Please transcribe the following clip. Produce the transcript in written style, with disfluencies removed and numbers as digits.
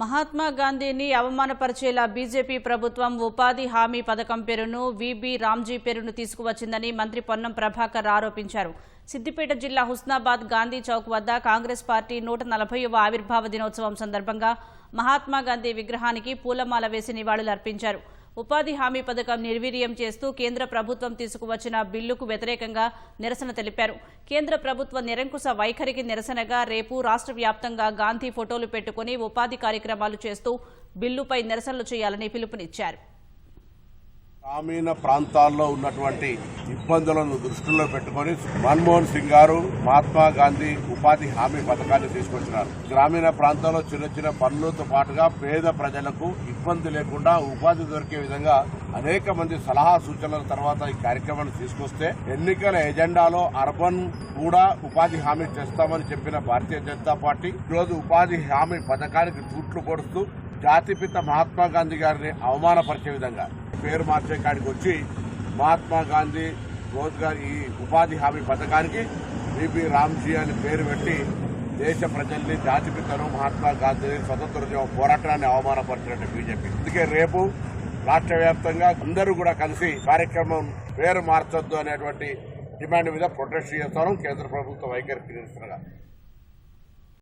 మహాత్మా గాంధీని అవమానపరిచేలా బీజేపీ ప్రభుత్వం ఉపాధి హామీ పథకం పేరును వీబీ రామ్జీ పేరును తీసుకువచ్చిందని మంత్రి పొన్నం ప్రభాకర్ ఆరోపించారు. సిద్దిపేట జిల్లా హుస్నాబాద్ గాంధీ చౌక్ వద్ద కాంగ్రెస్ పార్టీ 140వ ఆవిర్భావ దినోత్సవం సందర్భంగా మహాత్మా గాంధీ విగ్రహానికి పూలమాల వేసి నివాళులర్పించారు. ఉపాధి హామీ పథకం నిర్వీర్యం చేస్తూ కేంద్ర ప్రభుత్వం తీసుకువచ్చిన బిల్లుకు వ్యతిరేకంగా నిరసన తెలిపారు. కేంద్ర ప్రభుత్వ నిరంకుశ వైఖరికి నిరసనగా రేపు రాష్ట్ర వ్యాప్తంగా గాంధీ ఫోటోలు పెట్టుకుని ఉపాధి కార్యక్రమాలు చేస్తూ బిల్లుపై నిరసనలు చేయాలని పిలుపునిచ్చారు. గ్రామీణ ప్రాంతాల్లో ఉన్నటువంటి ఇబ్బందులను దృష్టిలో పెట్టుకుని మన్మోహన్ సింగ్ గారు మహాత్మా గాంధీ ఉపాధి హామీ పథకాన్ని తీసుకొచ్చినారు. గ్రామీణ ప్రాంతాల్లో చిన్న చిన్న పనులతో పాటుగా పేద ప్రజలకు ఇబ్బంది లేకుండా ఉపాధి దొరికే విధంగా అనేక మంది సలహా సూచనల తర్వాత ఈ కార్యక్రమాన్ని తీసుకొస్తే ఎన్నికల ఎజెండాలో అర్బన్ కూడా ఉపాధి హామీ చేస్తామని చెప్పిన భారతీయ జనతా పార్టీ ఈరోజు ఉపాధి హామీ పథకానికి తూట్లు పొడుస్తూ జాతిపిత మహాత్మా గాంధీ గారిని అవమానపరిచే విధంగా పేరు మార్చే కాడికి వచ్చి మహాత్మా గాంధీ రోజ్గార్ ఈ ఉపాధి హామీ పథకానికి వీబీ రామ్జీ అని పేరు పెట్టి దేశ ప్రజల్ని జాతిపితను మహాత్మా గాంధీ స్వతంత్ర పోరాటాన్ని అవమానపరిచినట్టు బీజేపీ. అందుకే రేపు రాష్ట్ర వ్యాప్తంగా అందరూ కూడా కలిసి కార్యక్రమం పేరు మార్చొద్దు అనేటువంటి డిమాండ్ మీద ప్రొటెస్ట్ చేస్తాను కేంద్ర ప్రభుత్వ వైఖరికి నిరసనగా.